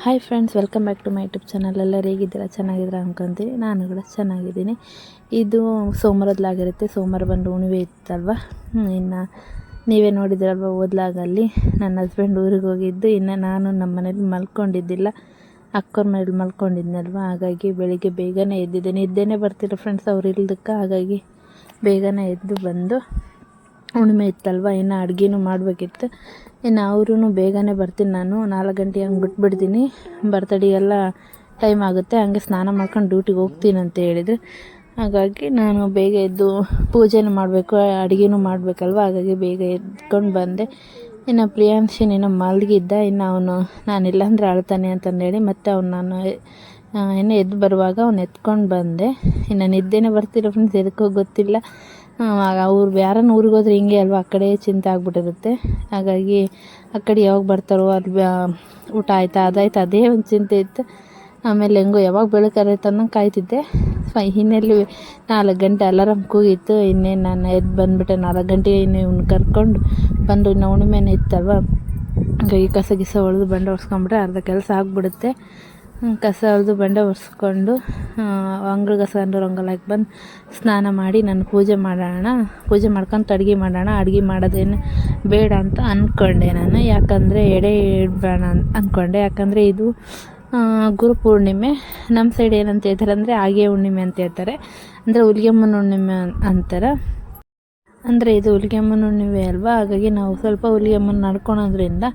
Hi friends, welcome back to my YouTube channel. ಎಲ್ಲರೂ ಹೇಗಿದ್ದೀರಾ? ಚೆನ್ನಾಗಿದ್ದೀರಾ ಅನ್ಕೊತೀನಿ. ನಾನು ಕೂಡ ಚೆನ್ನಾಗಿದ್ದೀನಿ. ಇದು ಸೋಮವಾರದಲಾಗಿರುತ್ತೆ. ಸೋಮವಾರ ಬಂದು ಹುಣ್ಣಿಮೆ ಇತ್ತಲ್ವ. ಇನ್ನು ನೀವೇ ನೋಡಿದ್ರಲ್ವ ಓದ್ಲಾಗಲ್ಲಿ ನನ್ನ ಹಸ್ಬೆಂಡ್ ಊರಿಗೆ ಹೋಗಿದ್ದು. ಇನ್ನು ನಾನು ನಮ್ಮ ಮನೇಲಿ ಮಲ್ಕೊಂಡಿದ್ದಿಲ್ಲ, ಅಕ್ಕವ್ರ ಮನೇಲಿ ಮಲ್ಕೊಂಡಿದ್ನಲ್ವ. ಹಾಗಾಗಿ ಬೆಳಿಗ್ಗೆ ಬೇಗನೆ ಎದ್ದಿದ್ದೆ. ನಿದ್ದೆನೇ ಬರ್ತಿಲ್ಲ ಫ್ರೆಂಡ್ಸ್ ಅವ್ರು ಇಲ್ದಕ್ಕೆ. ಹಾಗಾಗಿ ಬೇಗನೆ ಎದ್ದು ಬಂದು, ಹುಣ್ಣಿಮೆ ಇತ್ತಲ್ವ, ಇನ್ನು ಅಡುಗೆನೂ ಮಾಡಬೇಕಿತ್ತು. ಇನ್ನು ಅವರೂ ಬೇಗನೆ ಬರ್ತೀನಿ, ನಾನು 4 ಗಂಟೆಗೆ ಹಂಗೆ ಬಿಟ್ಬಿಡ್ತೀನಿ. ಬರ್ತಡೆಗೆಲ್ಲ ಟೈಮ್ ಆಗುತ್ತೆ, ಹಂಗೆ ಸ್ನಾನ ಮಾಡ್ಕೊಂಡು ಡ್ಯೂಟಿಗೆ ಹೋಗ್ತೀನಿ ಅಂತ ಹೇಳಿದ್ರು. ಹಾಗಾಗಿ ನಾನು ಬೇಗ ಎದ್ದು ಪೂಜೆನೂ ಮಾಡಬೇಕು, ಅಡುಗೆನೂ ಮಾಡಬೇಕಲ್ವ. ಹಾಗಾಗಿ ಬೇಗ ಎದ್ಕೊಂಡು ಬಂದೆ. ಇನ್ನು ಪ್ರಿಯಾಂಶಿನ ಮಲಗಿದ್ದ. ಇನ್ನು ಅವನು ನಾನಿಲ್ಲ ಅಂದರೆ ಅಳ್ತಾನೆ ಅಂತಂದೇಳಿ ಮತ್ತೆ ನಾನು ಇನ್ನೂ ಎದ್ದು ಬರುವಾಗ ಅವ್ನು ಎತ್ಕೊಂಡು ಬಂದೆ. ಇನ್ನು ನಿದ್ದೆನೇ ಬರ್ತಿಲ್ಲ ಫ್ರೆಂಡ್ಸ್, ಎದಕ್ಕೋ ಗೊತ್ತಿಲ್ಲ. ಅವ್ರು ಯಾರನ್ನ ಊರಿಗೆ ಹೋದ್ರೆ ಹಿಂಗೆ ಅಲ್ವಾ, ಆ ಕಡೆ ಚಿಂತೆ ಆಗ್ಬಿಟ್ಟಿರುತ್ತೆ. ಹಾಗಾಗಿ ಆ ಕಡೆ ಯಾವಾಗ ಬರ್ತಾರೋ, ಅಲ್ಲಿ ಊಟ ಆಯಿತಾ ಅದಾಯ್ತು, ಅದೇ ಒಂದು ಚಿಂತೆ ಇತ್ತು. ಆಮೇಲೆ ಹೆಂಗೋ ಯಾವಾಗ ಬೆಳಕಾರೈತೆ ಅನ್ನೋಂಗೆ ಕಾಯ್ತಿದ್ದೆ. ಇನ್ನೆಲ್ಲಿ 4 ಗಂಟೆ ಅಲಾರಾಮ್ ಕೂಗಿತ್ತು. ಇನ್ನೇನು ನಾನು ಎದ್ದು ಬಂದುಬಿಟ್ಟೆ 4 ಗಂಟೆಗೆ. ಇನ್ನು ಇವ್ನು ಕರ್ಕೊಂಡು ಬಂದು, ಇನ್ನು ಹುಣ್ಣಿಮೆನೇ ಇತ್ತಲ್ವ. ಹಾಗಾಗಿ ಕಸ ಗಿಸ ಹೊಡೆದು ಬಂಡೆ ಒರೆಸ್ಕೊಂಬಿಟ್ರೆ ಅರ್ಧ ಕೆಲಸ ಆಗಿಬಿಡುತ್ತೆ. ಕಸ ಹೊಡೆದು ಬಂಡೆ ಒರೆಸ್ಕೊಂಡು ಅಂಗಳ ಕಸ ರಂಗೋಲಿ ಹಾಕಿ ಬಂದು ಸ್ನಾನ ಮಾಡಿ ನಾನು ಪೂಜೆ ಮಾಡ್ಕೊಂಡು ಅಡುಗೆ ಮಾಡೋಣ. ಅಡುಗೆ ಮಾಡೋದೇನು ಬೇಡ ಅಂತ ಅಂದ್ಕೊಂಡೆ ನಾನು. ಯಾಕಂದರೆ ಎಡೆ ಇಡಬೇಡ ಅಂದ್ಕೊಂಡೆ. ಯಾಕಂದರೆ ಇದು ಗುರುಪೂರ್ಣಿಮೆ. ನಮ್ಮ ಸೈಡ್ ಏನಂತ ಹೇಳ್ತಾರೆ ಅಂದರೆ ಆಗೆ ಹುಣ್ಣಿಮೆ ಅಂತ ಹೇಳ್ತಾರೆ, ಅಂದರೆ ಹುಲಿಗೆಮ್ಮನ ಹುಣ್ಣಿಮೆ ಅಂತಾರೆ. ಅಂದರೆ ಇದು ಹುಲಿಗೆಮ್ಮನ ಹುಣ್ಣಿಮೆ ಅಲ್ವಾ. ಹಾಗಾಗಿ ನಾವು ಸ್ವಲ್ಪ ಹುಲಿಗೆಮ್ಮನ ನಡ್ಕೊಳೋದ್ರಿಂದ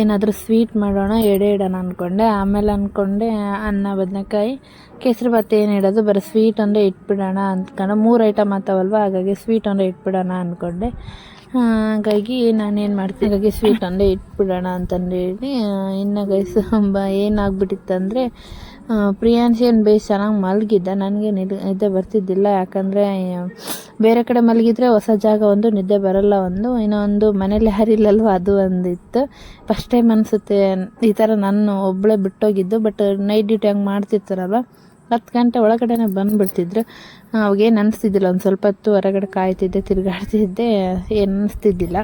ಏನಾದರೂ ಸ್ವೀಟ್ ಮಾಡೋಣ, ಎಡೆ ಇಡೋಣ ಅಂದ್ಕೊಂಡೆ. ಆಮೇಲೆ ಅಂದ್ಕೊಂಡೆ ಅನ್ನ ಬದನೆಕಾಯಿ ಕೇಸರಿ ಭಾತ್ ಏನು ಇಡೋದು, ಬರೀ ಸ್ವೀಟ್ ಅಂದರೆ ಇಟ್ಬಿಡೋಣ ಅಂದ್ಕೊಂಡು 3 ಐಟಮ್ ಆಗ್ತಾವಲ್ವ. ಹಾಗಾಗಿ ಸ್ವೀಟ್ ಅಂದರೆ ಇಟ್ಬಿಡೋಣ ಅಂದ್ಕೊಂಡೆ. ಹಾಗಾಗಿ ನಾನೇನು ಮಾಡ್ತೀನಿ, ಹಾಗಾಗಿ ಸ್ವೀಟ್ ಅಂದರೆ ಇಟ್ಬಿಡೋಣ ಅಂತಂದೇಳಿ. ಇನ್ನು ಗೈಸ್ ಏನಾಗ್ಬಿಟ್ಟಿತ್ತಂದರೆ, ಪ್ರಿಯಾಂಶಿಯನ್ ಬೇಸ್ ಚೆನ್ನಾಗಿ ಮಲಗಿದ್ದ. ನನಗೆ ನಿದ್ದೆ ಬರ್ತಿದ್ದಿಲ್ಲ. ಯಾಕಂದರೆ ಬೇರೆ ಕಡೆ ಮಲಗಿದ್ರೆ ಹೊಸ ಜಾಗ ಒಂದು, ನಿದ್ದೆ ಬರೋಲ್ಲ ಒಂದು, ಇನ್ನೊಂದು ಮನೇಲಿ ಯಾರಿಲ್ಲಲ್ವ ಅದು ಒಂದಿತ್ತು. ಫಸ್ಟ್ ಟೈಮ್ ಅನಿಸುತ್ತೆ ಈ ಥರ ನಾನು ಒಬ್ಬಳೇ ಬಿಟ್ಟೋಗಿದ್ದು. ಬಟ್ ನೈಟ್ ಡ್ಯೂಟಿ ಹಂಗೆ ಮಾಡ್ತಿರ್ತಾರಲ್ವ, 10 ಗಂಟೆ ಒಳಗಡೆ ಬಂದುಬಿಡ್ತಿದ್ರು. ಅವಾಗೇನು ಅನಿಸ್ತಿದ್ದಿಲ್ಲ. ಒಂದು ಸ್ವಲ್ಪ ಹೊತ್ತು ಹೊರಗಡೆ ಕಾಯ್ತಿದ್ದೆ, ತಿರುಗಾಡ್ತಿದ್ದೆ, ಏನು ಅನ್ನಿಸ್ತಿದ್ದಿಲ್ಲ.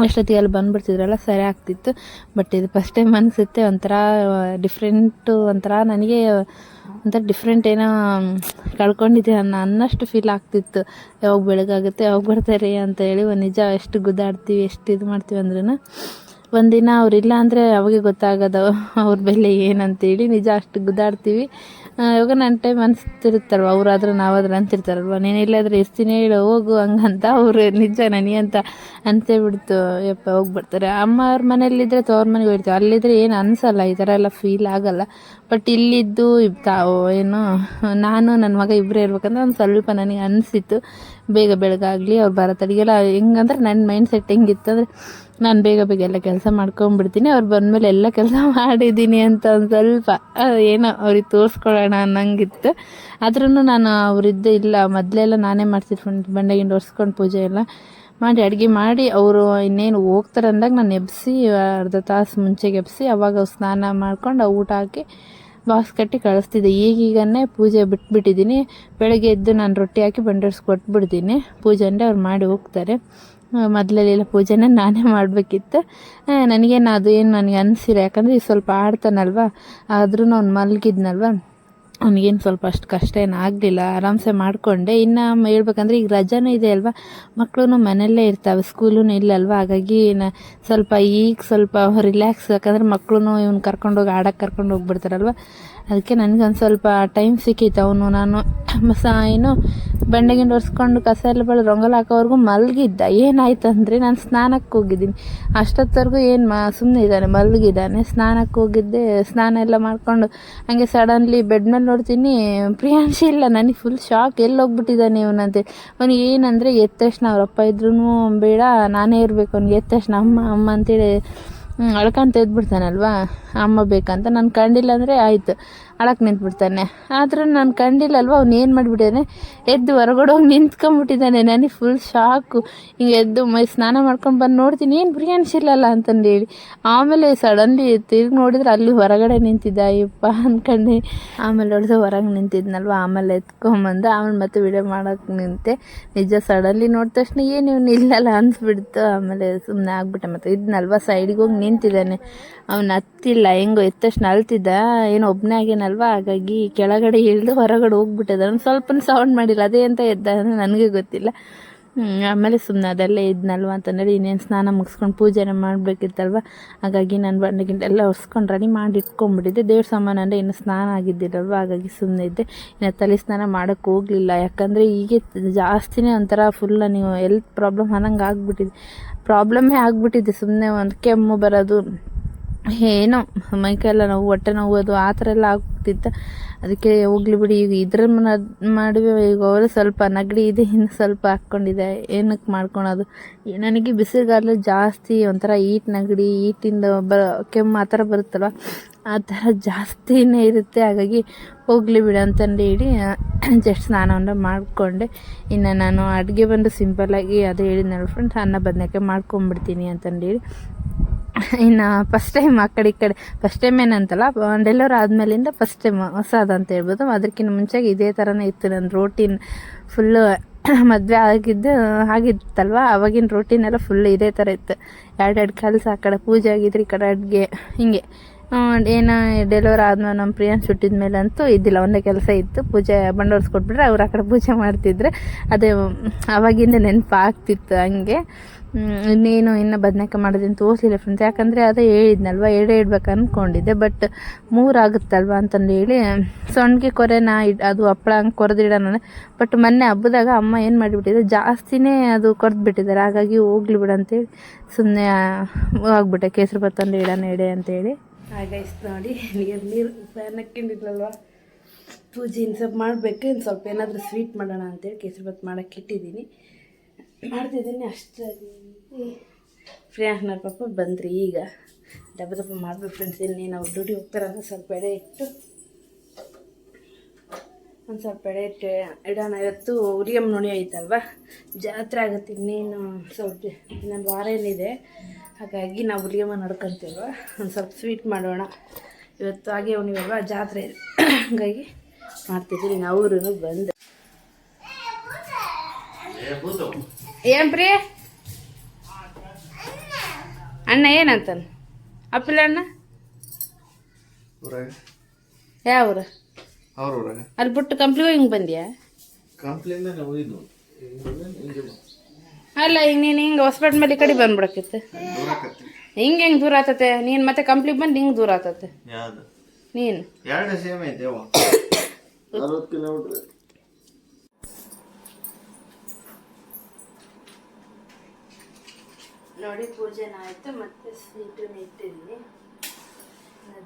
ಅಷ್ಟೊತ್ತಿಗೆ ಅಲ್ಲಿ ಬಂದುಬಿಡ್ತಿದ್ರಲ್ಲ, ಸರಿ ಆಗ್ತಿತ್ತು. ಬಟ್ ಇದು ಫಸ್ಟ್ ಟೈಮ್ ಅನಿಸುತ್ತೆ, ಒಂಥರ ಡಿಫ್ರೆಂಟು, ಒಂಥರ ನನಗೆ ಒಂಥರ ಡಿಫ್ರೆಂಟ್ ಏನೋ ಕಳ್ಕೊಂಡಿದ್ದೆ ಅನ್ನಷ್ಟು ಫೀಲ್ ಆಗ್ತಿತ್ತು. ಯಾವಾಗ ಬೆಳಗಾಗುತ್ತೆ, ಯಾವಾಗ ಬರ್ತಾರೆ ಅಂತ ಹೇಳಿ. ನಿಜ ಎಷ್ಟು ಗುದ್ದಾಡ್ತೀವಿ, ಎಷ್ಟು ಇದು ಮಾಡ್ತೀವಿ ಅಂದ್ರೂ ಒಂದಿನ ಅವರಿಲ್ಲ ಅಂದರೆ ಅವಾಗೆ ಗೊತ್ತಾಗೋದು ಅವ್ರ ಬೆಲೆ ಏನಂತೇಳಿ. ನಿಜ ಅಷ್ಟು ಗುದ್ದಾಡ್ತೀವಿ. ಇವಾಗ ನನ್ನ ಟೈಮ್ ಅನಿಸ್ತಿರುತ್ತಲ್ವ, ಅವರಾದ್ರೆ ನಾವಾದ್ರೆ ಅಂತಿರ್ತಾರಲ್ವ, ನೀನಿಲ್ಲಾದರೆ ಇರ್ತೀನಿ ಹೇಳು ಹೋಗು ಹಂಗಂತ. ಅವರು ನಿಜ ನನಗಂತ ಅನಿಸೇ ಬಿಡ್ತು. ಯಪ್ಪ ಹೋಗ್ಬಿಡ್ತಾರೆ. ಅಮ್ಮ ಅವ್ರ ಮನೇಲಿದ್ದರೆ ತವ್ರ ಮನೆಗೆ ಹೋಗ್ತೀವಿ, ಅಲ್ಲಿದ್ದರೆ ಏನು ಅನಿಸಲ್ಲ, ಈ ಥರ ಎಲ್ಲ ಫೀಲ್ ಆಗೋಲ್ಲ. ಬಟ್ ಇಲ್ಲಿದ್ದು ಏನು ನಾನು ನನ್ನ ಮಗ ಇಬ್ಬರೇ ಇರ್ಬೇಕಂದ್ರೆ ಒಂದು ಸ್ವಲ್ಪ ನನಗೆ ಅನಿಸಿತ್ತು. ಬೇಗ ಬೆಳಗಾಗಲಿ, ಅವ್ರು ಬರೋ ತಡೆಗೆಲ್ಲ. ಹೆಂಗಂದ್ರೆ ನನ್ನ ಮೈಂಡ್ ಸೆಟ್ ಹೆಂಗಿತ್ತು ಅಂದರೆ, ನಾನು ಬೇಗ ಎಲ್ಲ ಕೆಲಸ ಮಾಡ್ಕೊಂಬಿಡ್ತೀನಿ, ಅವ್ರು ಬಂದಮೇಲೆ ಎಲ್ಲ ಕೆಲಸ ಮಾಡಿದ್ದೀನಿ ಅಂತ ಒಂದು ಸ್ವಲ್ಪ ಏನೋ ಅವ್ರಿಗೆ ತೋರಿಸ್ಕೊಳ್ಳೋಣ ಅನ್ನಂಗಿತ್ತು. ಆದ್ರೂ ನಾನು ಅವರಿದ್ದು ಇಲ್ಲ, ಮೊದಲೆಲ್ಲ ನಾನೇ ಮಾಡ್ತಿದ್ದೆ. ಬಂಡೆ ಗಿಂಡೆ ಒರೆಸ್ಕೊಂಡು ಪೂಜೆ ಎಲ್ಲ ಮಾಡಿ ಅಡುಗೆ ಮಾಡಿ ಅವರು ಇನ್ನೇನು ಹೋಗ್ತಾರೆ ಅಂದಾಗ ನಾನು ಎಬ್ಬಿಸಿ, ಅರ್ಧ ತಾಸು ಮುಂಚೆಗೆ ಎಬ್ಬಿಸಿ, ಅವಾಗ ಸ್ನಾನ ಮಾಡ್ಕೊಂಡು ಊಟ ಹಾಕಿ ಬಾಕ್ಸ್ ಕಟ್ಟಿ ಕಳಿಸ್ತಿದ್ದೆ. ಈಗೀಗನೇ ಪೂಜೆ ಬಿಟ್ಬಿಟ್ಟಿದ್ದೀನಿ. ಬೆಳಗ್ಗೆ ಎದ್ದು ನಾನು ರೊಟ್ಟಿ ಹಾಕಿ ಬಂಡೆ ಒರೆಸಿ ಕೊಟ್ಬಿಡ್ತೀನಿ. ಪೂಜೆ ಅಂದರೆ ಅವ್ರು ಮಾಡಿ ಹೋಗ್ತಾರೆ. ಮೊದಲೆಲ್ಲ ಪೂಜೆನ ನಾನೇ ಮಾಡಬೇಕಿತ್ತು. ನನಗೇನು ಅದು ಏನು ನನಗೆ ಅನಿಸಿಲ್ಲ. ಯಾಕಂದರೆ ಈಗ ಸ್ವಲ್ಪ ಆಡ್ತಾನಲ್ವ, ಆದ್ರೂ ಅವ್ನು ಮಲಗಿದ್ನಲ್ವ, ಅವ್ನಿಗೇನು ಸ್ವಲ್ಪ ಅಷ್ಟು ಕಷ್ಟ ಏನು ಆಗಲಿಲ್ಲ, ಆರಾಮ್ಸೆ ಮಾಡಿಕೊಂಡೆ. ಇನ್ನು ಹೇಳ್ಬೇಕಂದ್ರೆ ಈಗ ರಜಾನೂ ಇದೆ ಅಲ್ವಾ, ಮಕ್ಕಳು ಮನೆಯಲ್ಲೇ ಇರ್ತಾವೆ, ಸ್ಕೂಲೂ ಇಲ್ಲಲ್ವ. ಹಾಗಾಗಿ ಸ್ವಲ್ಪ ರಿಲ್ಯಾಕ್ಸ್. ಯಾಕಂದರೆ ಮಕ್ಕಳು ಇವ್ನು ಕರ್ಕೊಂಡೋಗಿ ಆಡೋಕ್ಕೆ ಕರ್ಕೊಂಡು ಹೋಗ್ಬಿಡ್ತಾರಲ್ವ. ಅದಕ್ಕೆ ನನಗೊಂದು ಸ್ವಲ್ಪ ಟೈಮ್ ಸಿಕ್ಕಿತ್ತು. ಅವನು ನಾನು ಏನು ಬಂಡೆ ಗಿಂಡೆ ಒರೆಸ್ಕೊಂಡು ಕಸ ಎಲ್ಲ ಬೆಳೆದು ರಂಗೋಲಿ ಹಾಕೋವರೆಗೂ ಮಲಗಿದ್ದ. ಏನಾಯ್ತು ಅಂದರೆ, ನಾನು ಸ್ನಾನಕ್ಕೆ ಹೋಗಿದ್ದೀನಿ. ಅಷ್ಟೊತ್ತವರೆಗೂ ಸುಮ್ಮನೆ ಇದ್ದಾನೆ, ಮಲಗಿದ್ದಾನೆ. ಸ್ನಾನಕ್ಕೆ ಹೋಗಿದ್ದೆ, ಸ್ನಾನ ಎಲ್ಲ ಮಾಡಿಕೊಂಡು ಹಾಗೆ ಸಡನ್ಲಿ ಬೆಡ್ ಮೇಲೆ ನೋಡ್ತೀನಿ ಪ್ರಿಯಾಂಶಿ ಇಲ್ಲ. ನನಗೆ ಫುಲ್ ಶಾಕ್, ಎಲ್ಲಿ ಹೋಗ್ಬಿಟ್ಟಿದ್ದಾನೆ ಇವನಂತೆ. ಅವ್ನಿಗೆ ಏನಂದರೆ ಎದ್ದ ತಕ್ಷಣ ಅವರಪ್ಪ ಇದ್ರೂ ಬೇಡ, ನಾನೇ ಇರಬೇಕು. ಅವ್ನಿಗೆ ಎದ್ದ ತಕ್ಷಣ ಅಮ್ಮ ಅಂತೇಳಿ ಅಳ್ಕಂತ ಎದ್ಬಿಡ್ತಾನಲ್ವ, ಅಮ್ಮ ಬೇಕಂತ. ನಾನು ಕಂಡಿಲ್ಲ ಅಂದರೆ ಆಯಿತು, ಅಳಕ್ಕೆ ನಿಂತ್ಬಿಡ್ತಾನೆ. ಆದರೂ ನಾನು ಕಂಡಿಲ್ಲಲ್ವ, ಅವ್ನು ಏನು ಮಾಡಿಬಿಟ್ಟಿದ್ದಾನೆ, ಎದ್ದು ಹೊರಗಡೆ ಹೋಗಿ ನಿಂತ್ಕೊಂಡ್ಬಿಟ್ಟಿದ್ದಾನೆ. ನನಗೆ ಫುಲ್ ಶಾಕು. ಹಿಂಗೆ ಎದ್ದು ಸ್ನಾನ ಮಾಡ್ಕೊಂಡು ಬಂದು ನೋಡ್ತೀನಿ, ಏನು ಪ್ರಿಯಾಂಶಿ ಇಲ್ಲಲ್ಲ ಅಂತಂದೇಳಿ. ಆಮೇಲೆ ಸಡನ್ಲಿ ತಿರುಗಿ ನೋಡಿದ್ರೆ ಅಲ್ಲಿ ಹೊರಗಡೆ ನಿಂತಿದ್ದ. ಅಯ್ಯಪ್ಪ ಅಂದ್ಕೊಂಡು ಆಮೇಲೆ ನೋಡಿದ್ರೆ ಹೊರಗೆ ನಿಂತಿದ್ನಲ್ವ. ಆಮೇಲೆ ಎತ್ಕೊಂಬಂದು ಆಮೇಲೆ ಮತ್ತೆ ವಿಡಿಯೋ ಮಾಡೋಕ್ಕೆ ನಿಂತೆ. ನಿಜ ಸಡನ್ಲಿ ನೋಡಿದ ತಕ್ಷಣ ಏನು ಇವ್ನು ಇಲ್ಲಲ್ಲ ಅನಿಸ್ಬಿಡ್ತು. ಆಮೇಲೆ ಸುಮ್ಮನೆ ಆಗ್ಬಿಟ್ಟೆ. ಮತ್ತು ಇದನ್ನಲ್ವ ಸೈಡಿಗೆ ಹೋಗಿ ನಿಂತಿದ್ದಾನೆ. ಅವನು ಹತ್ತಿಲ್ಲ, ಹೆಂಗೋ ಎದ್ದ ತಕ್ಷಣ ಅಳ್ತಿದ್ದ, ಏನೋ ಒಬ್ಬನೇ ಆಗೇನಲ್ವ, ಹಾಗಾಗಿ ಕೆಳಗಡೆ ಇಳಿದು ಹೊರಗಡೆ ಹೋಗ್ಬಿಟ್ಟಿದ್ದ. ಅವ್ನು ಸ್ವಲ್ಪ ಸೌಂಡ್ ಮಾಡಿಲ್ಲ, ಅದೇ ಅಂತ ಎದ್ದ ನನಗೆ ಗೊತ್ತಿಲ್ಲ. ಆಮೇಲೆ ಸುಮ್ಮನೆ ಅದೆಲ್ಲ ಇದ್ನಲ್ವ ಅಂತಂದೇಳಿ ಇನ್ನೇನು ಸ್ನಾನ ಮುಗಿಸ್ಕೊಂಡು ಪೂಜೆನ ಮಾಡಬೇಕಿತ್ತಲ್ವ, ಹಾಗಾಗಿ ನಾನು ಬಂಡೆ ಗಿಂಡೆ ಎಲ್ಲ ಒರೆಸ್ಕೊಂಡು ರೆಡಿ ಮಾಡಿ ಇಟ್ಕೊಂಡ್ಬಿಟ್ಟಿದ್ದೆ. ದೇವ್ರ ಸಾಮಾನು ಅಂದರೆ ಇನ್ನು ಸ್ನಾನ ಆಗಿದ್ದಿರಲ್ವ, ಹಾಗಾಗಿ ಸುಮ್ಮನೆ ಇದ್ದೆ. ಇನ್ನು ತಲೆ ಸ್ನಾನ ಮಾಡೋಕ್ಕೆ ಹೋಗಲಿಲ್ಲ, ಯಾಕಂದರೆ ಹೀಗೆ ಜಾಸ್ತಿನೇ ಒಂಥರ ಫುಲ್ ನೀವು ಹೆಲ್ತ್ ಪ್ರಾಬ್ಲಮ್ ಅನ್ನಂಗೆ ಆಗ್ಬಿಟ್ಟಿದೆ. ಪ್ರಾಬ್ಲಮ್ಮೇ ಆಗಿಬಿಟ್ಟಿದೆ. ಸುಮ್ಮನೆ ಒಂದು ಕೆಮ್ಮು ಬರೋದು, ಏನೋ ಮೈಕೈಲ್ಲ ನೋವು, ಹೊಟ್ಟೆ ನೋವು, ಅದು ಆ ಥರ ಎಲ್ಲ ಆಗ್ಬಿಟ್ಟಿತ್ತು. ಅದಕ್ಕೆ ಹೋಗ್ಲಿ ಬಿಡಿ, ಈಗ ಇದ್ರ ಮಾಡುವೆ. ಈಗ ಅವಳು ಸ್ವಲ್ಪ ನೆಗಡಿ ಇದೆ, ಇನ್ನು ಸ್ವಲ್ಪ ಹಾಕ್ಕೊಂಡಿದೆ. ಏನಕ್ಕೆ ಮಾಡ್ಕೊಳೋದು, ನನಗೆ ಬಿಸಿಲುಗಾಲ ಜಾಸ್ತಿ ಒಂಥರ ನೆಗಡಿ, ಈಟಿಂದ ಕೆಮ್ಮು ಆ ಥರ ಬರುತ್ತಲ್ವ, ಆ ಥರ ಜಾಸ್ತಿನೇ ಇರುತ್ತೆ. ಹಾಗಾಗಿ ಹೋಗಲಿ ಬಿಡು ಅಂತಂದು ಹೇಳಿ ಜಸ್ಟ್ ಸ್ನಾನವನ್ನು ಮಾಡಿಕೊಂಡೆ. ಇನ್ನು ನಾನು ಅಡುಗೆ ಬಂದು ಸಿಂಪಲ್ಲಾಗಿ ಅದೇ ಹೇಳಿದ್ನಲ್ಲ ಫ್ರೆಂಡ್ಸ್, ಅನ್ನ ಬದನೆಕಾಯಿ ಮಾಡ್ಕೊಂಬಿಡ್ತೀನಿ ಅಂತಂದೇಳಿ. ಇನ್ನು ಫಸ್ಟ್ ಟೈಮ್ ಆ ಕಡೆ ಈ ಕಡೆ, ಫಸ್ಟ್ ಟೈಮ್ ಏನಂತಲ್ಲ, ಡೆಲಿವರಿ ಆದಮೇಲಿಂದ ಫಸ್ಟ್ ಟೈಮ್ ಹೊಸದು ಅಂತ ಹೇಳ್ಬೋದು. ಅದಕ್ಕಿಂತ ಮುಂಚೆಗೆ ಇದೇ ಥರನೇ ಇತ್ತು ನನ್ನ ರೋಟೀನ್ ಫುಲ್ಲು. ಮದುವೆ ಆಗಿತ್ತಲ್ವ, ಆವಾಗಿನ ರೋಟೀನೆಲ್ಲ ಫುಲ್ ಇದೇ ಥರ ಇತ್ತು. ಎರಡೆರಡು ಕೆಲಸ, ಆ ಕಡೆ ಪೂಜೆ ಆಗಿದ್ರೆ ಈ ಕಡೆ ಅಡುಗೆ, ಹಿಂಗೆ ಏನೋ ಡೆಲಿವರಿ ಆದ್ಮೇಲೆ ನಮ್ಮ ಪ್ರಿಯಾನ್ ಹುಟ್ಟಿದ ಮೇಲೆ ಅಂತೂ ಇದ್ದಿಲ್ಲ, ಒಂದೇ ಕೆಲಸ ಇತ್ತು, ಪೂಜೆ ಬಂಡೋರ್ಸ್ಕೊಟ್ಬಿಟ್ರೆ ಅವ್ರು ಆ ಕಡೆ ಪೂಜೆ ಮಾಡ್ತಿದ್ರೆ ಅದೇ ಆವಾಗಿಂದ ನೆನಪು ಆಗ್ತಿತ್ತು. ಹಂಗೆ ಇನ್ನು ಬದನೆಕಾಯಿ ಮಾಡೋದನ್ನು ತೋರಿಸಲಿಲ್ಲ ಫ್ರೆಂಡ್ಸ್, ಯಾಕಂದರೆ ಅದೇ ಹೇಳಿದ್ನಲ್ವ, ಎರಡೇ ಇಡ್ಬೇಕು ಅಂದ್ಕೊಂಡಿದ್ದೆ. ಬಟ್ 3 ಆಗುತ್ತಲ್ವ ಅಂತಂದು ಹೇಳಿ ಸೊಣ್ಣಿಗೆ ಕೊರೆನ ಅದು ಹಪ್ಪಳ ಹಂಗೆ ಕೊರೆದಿಡೋಣ. ಬಟ್ ಮೊನ್ನೆ ಹಬ್ಬದಾಗ ಅಮ್ಮ ಏನು ಮಾಡಿಬಿಟ್ಟಿದೆ, ಜಾಸ್ತಿನೇ ಅದು ಕೊರೆದ್ಬಿಟ್ಟಿದ್ದಾರೆ. ಹಾಗಾಗಿ ಹೋಗ್ಲಿ ಬಿಡು ಅಂತೇಳಿ ಸುಮ್ಮನೆ ಆಗ್ಬಿಟ್ಟೆ. ಕೇಸರಿ ಭಾತ್ ತಂದು ಇಡೋಣ ಎಡೆ ಅಂತೇಳಿ. ಹಾಗೈಸ್ ನೋಡಿ, ನೀರು ಫ್ಯಾನ್ ಹಾಕ್ಕೊಂಡಿದ್ರಲ್ವ, ಪೂಜೆ ಇನ್ನು ಸ್ವಲ್ಪ ಮಾಡಬೇಕು. ಇನ್ನು ಸ್ವಲ್ಪ ಏನಾದರೂ ಸ್ವೀಟ್ ಮಾಡೋಣ ಅಂತೇಳಿ ಕೇಸರಿ ಭಾತ್ ಮಾಡೋಕ್ಕೆ ಇಟ್ಟಿದ್ದೀನಿ, ಮಾಡ್ತಿದ್ದೀನಿ. ಅಷ್ಟಾಗಿ ಫ್ರೀಯಾಗ್ನವ್ರ ಪಾಪ ಬಂದ್ರಿ. ಈಗ ದಪ್ಪ ಮಾಡ್ಬೇಕು ಫ್ರೆಂಡ್ಸ್. ಇನ್ನೇನು ಅವ್ರು ಡ್ಯೂಟಿ ಹೋಗ್ತಾರಂದ್ರೆ ಸ್ವಲ್ಪ ಎಡೆ ಇಟ್ಟು ಒಂದು ಸ್ವಲ್ಪ ಎಡೆ ಇಟ್ಟು ಇಡೋಣ. ಇವತ್ತು ಉರಿಯಮ್ಮ ನೋಡಿ ಐತಲ್ವ, ಜಾತ್ರೆ ಆಗುತ್ತೆ. ಇನ್ನೇನು ಸ್ವಲ್ಪ ಇನ್ನೊಂದು ವಾರ ಏನಿದೆ, ಹಾಗಾಗಿ ನಾವು ಉರಿಯಮ್ಮ ನಡ್ಕೊತೀವಲ್ವ, ಒಂದು ಸ್ವಲ್ಪ ಸ್ವೀಟ್ ಮಾಡೋಣ. ಇವತ್ತು ಹಾಗೆ ಉಣಿವಲ್ವ, ಜಾತ್ರೆ ಇದೆ, ಹಾಗಾಗಿ ಮಾಡ್ತಿದ್ದೀವಿ. ನಾವು ಬಂದು ಏನ್ ಪ್ರೀ ಅಣ್ಣ ಏನಂತಾನ ಅಪ್ಪಿಲ್ಲ ಅಣ್ಣ? ಯಾವ ಊರ? ಅಲ್ಲಿ ಬಿಟ್ಟು ಕಂಪ್ಲಿಗೆ ಹಿಂಗೆ ಬಂದ್ಯಾ? ಅಲ್ಲ ಈಗ ನೀನು ಹಿಂಗೆ ಹೊಸಪೇಟೆ ಮೇಲೆ ಈ ಕಡೆ ಬಂದ್ಬಿಡಕ್ಕಿತ್ತು. ಹಿಂಗೆ ಹೆಂಗೆ ದೂರ ಆತತೆ? ನೀನು ಮತ್ತೆ ಕಂಪ್ಲಿಗೆ ಬಂದು ಹಿಂಗೆ ದೂರ ಆತತೆ. ನೀನು ನೋಡಿ, ಪೂಜೆನ ಆಯಿತು, ಮತ್ತು ಸ್ವೀಟನ್ನು ಇಟ್ಟಿದ್ದೀನಿ.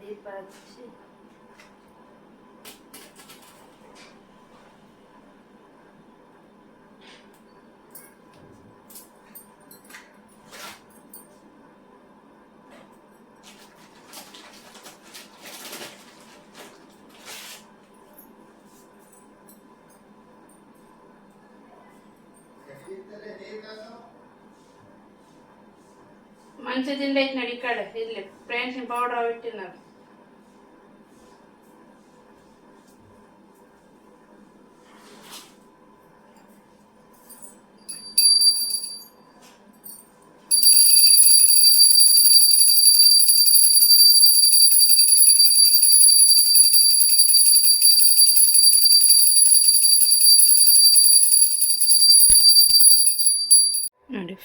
ದೀಪ ಹಚ್ಚಿ ಮಂಚದಿಂದ ಐತೆ ನಡಿ ಕಡೆ. ಇಲ್ಲಿ ಫ್ರೆಂಡ್ಸಿನ ಪೌಡರ್ ಅವಿಟ್ಟಿನ ನೋಡಿ.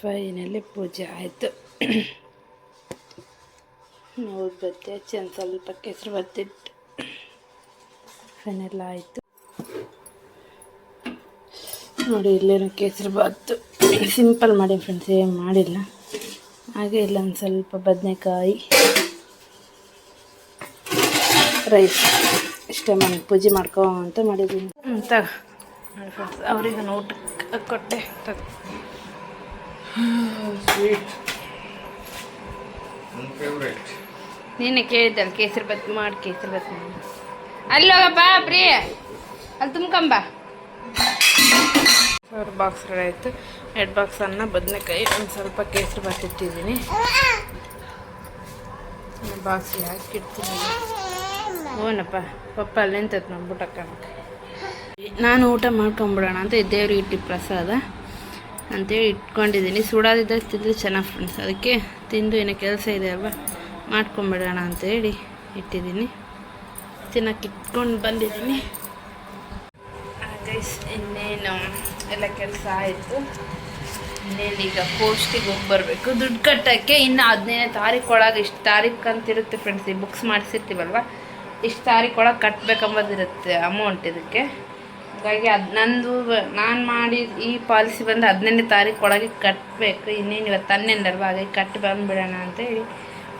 ಫೈನಲ್ಲಿ ಪೂಜೆ ಆಯಿತು. ಊದ್ಬತ್ತಿ ಹಚ್ಚಿ ಒಂದು ಸ್ವಲ್ಪ ಕೇಸರಿ ಬತ್ತಿಟ್ಟು ಫೈನೆಲ್ಲ ಆಯಿತು. ನೋಡಿ, ಇಲ್ಲೇನು ಕೇಸರಿ ಬಾತು ಸಿಂಪಲ್ ಮಾಡಿ ಫ್ರೆಂಡ್ಸ್, ಏನು ಮಾಡಿಲ್ಲ. ಹಾಗೆ ಇಲ್ಲ ಒಂದು ಸ್ವಲ್ಪ ಬದನೆಕಾಯಿ, ರೈಸ್, ಇಷ್ಟೇ ಮಾಡಿ ಪೂಜೆ ಮಾಡ್ಕೊ ಅಂತ ಮಾಡಿದ್ದೀನಿ. ತಗ ನೋಡಿ ಫ್ರೆಂಡ್ಸ್, ಅವ್ರಿಗೆ ಊಟಕ್ಕೆ ಕೊಟ್ಟೆ. ತಗ ಸ್ವೀಟ್ ನೀನೆ ಕೇಳಿದ್ದಲ್ಲ ಕೇಸರಿ ಬಾತ್ ಮಾಡಿ, ಕೇಸರಿ ಬಾತ್ ಮಾಡಿ. ಅಲ್ಲಿ ಹೋಗಪ್ಪ ಪ್ರಿಯ, ಅಲ್ಲಿ ತುಂಬ್ಕೊಂಬ. ಅವ್ರ ಬಾಕ್ಸ್ ರೆಡಿ ಆಯಿತು. 2 ಬಾಕ್ಸ್ ಅನ್ನ, ಬದನೆಕಾಯಿ, ಒಂದು ಸ್ವಲ್ಪ ಕೇಸರಿ ಬಾತ್ ಇಟ್ಟಿದ್ದೀನಿ. ಬಾಕ್ಸಿಗೆ ಹಾಕಿಡ್ತೀನಿ. ಓನಪ್ಪ ಪಪ್ಪ ಅಲ್ಲಿ ನಿಂತೈತೆ ನಮ್ಮ ಊಟಕ್ಕೆ. ನಾನು ಊಟ ಮಾಡ್ಕೊಂಬಿಡೋಣ ಅಂತ ದೇವ್ರಿಗೆ ಇಟ್ಟು ಪ್ರಸಾದ. ಅಂತೇಳಿ ಇಟ್ಕೊಂಡಿದ್ದೀನಿ. ಸುಡೋದಿದ್ದರೆ ತಿಂದರೆ ಚೆನ್ನಾಗಿ ಫ್ರೆಂಡ್ಸ್, ಅದಕ್ಕೆ ತಿಂದು ಏನೋ ಕೆಲಸ ಇದೆ ಅಲ್ವಾ ಮಾಡ್ಕೊಂಬಿಡೋಣ ಅಂತೇಳಿ ಇಟ್ಟಿದ್ದೀನಿ. ತಿನ್ನೋಕೆ ಇಟ್ಕೊಂಡು ಬಂದಿದ್ದೀನಿ ಗೈಸ್. ಇನ್ನೇನು ಎಲ್ಲ ಕೆಲಸ ಆಯಿತು. ಇನ್ನೇನೀಗ ಪೋಸ್ಟಿಗೆ ಹೋಗಿ ಬರಬೇಕು ದುಡ್ಡು ಕಟ್ಟೋಕ್ಕೆ. ಇನ್ನು 15ನೇ ತಾರೀಕು ಒಳಗೆ ಇಷ್ಟು ತಾರೀಕು ಅಂತಿರುತ್ತೆ ಫ್ರೆಂಡ್ಸ್. ಈ ಬುಕ್ಸ್ ಮಾಡಿಸಿರ್ತೀವಲ್ವ, ಇಷ್ಟು ತಾರೀಕು ಒಳಗೆ ಕಟ್ಟಬೇಕಂಬುದಿರುತ್ತೆ ಅಮೌಂಟ್ ಇದಕ್ಕೆ. ಹಾಗಾಗಿ ನಂದು ನಾನು ಮಾಡಿ ಈ ಪಾಲಿಸಿ ಬಂದು 15ನೇ ತಾರೀಕು ಒಳಗೆ ಕಟ್ಟಬೇಕು. ಇನ್ನೇನು ಇವತ್ತು 12 ಹಾಗಾಗಿ ಕಟ್ಟಿ ಬಂದುಬಿಡೋಣ ಅಂತೇಳಿ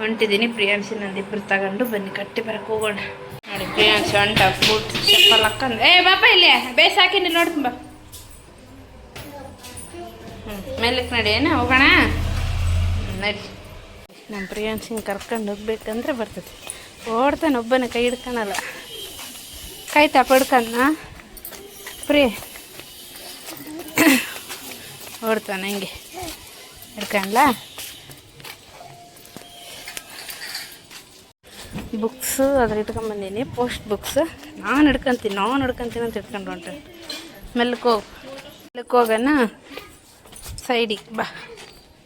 ಹೊಂಟಿದ್ದೀನಿ. ಪ್ರಿಯಾಂಶಿ ನಂದು ಇಬ್ಬರು ತಗೊಂಡು ಬನ್ನಿ ಕಟ್ಟಿ ಬರೋಕ್ಕೆ ಹೋಗೋಣ. ನೋಡಿ ಪ್ರಿಯಾಂಶಿ ಹೊಂಟ ಬೂಟ್ ಚಪ್ಪಲ್ ಹಾಕೊಂಡು ಬಾಪ ಇಲ್ಲೇ ಬೇಸಾಕಿನಿ ನೋಡ್ತೀನಿ ಬಾ. ಮೇಲಕ್ಕೆ ನಡಿ ಏನು ಹೋಗೋಣ ನಡಿ. ನಮ್ಮ ಪ್ರಿಯಾಂಶಿನ ಕರ್ಕೊಂಡು ಹೋಗ್ಬೇಕಂದ್ರೆ ಬರ್ತದೆ. ಓಡ್ತಾನೆ ಒಬ್ಬನೇ, ಕೈ ಹಿಡ್ಕೊಳಲ್ಲ. ಕೈ ತಪ್ಪ ಹಿಡ್ಕನ್ನ ಪ್ರಿಯ ಓಡ್ತಾನೆ ಹಂಗೆ ಹಿಡ್ಕಂಡ್ಲ. ಬುಕ್ಸು ಅದ್ರ ಇಟ್ಕೊಂಬಂದೀನಿ, ಪೋಸ್ಟ್ ಬುಕ್ಸ್. ನಾನು ಹಿಡ್ಕೊಂತೀನಿ ಅಂತ ಹಿಡ್ಕೊಂಡು ಹೊಂಟ. ಮೆಲ್ಲಕ್ಕೆ ಹೋಗೋಣ ಸೈಡಿಗೆ ಬಾ.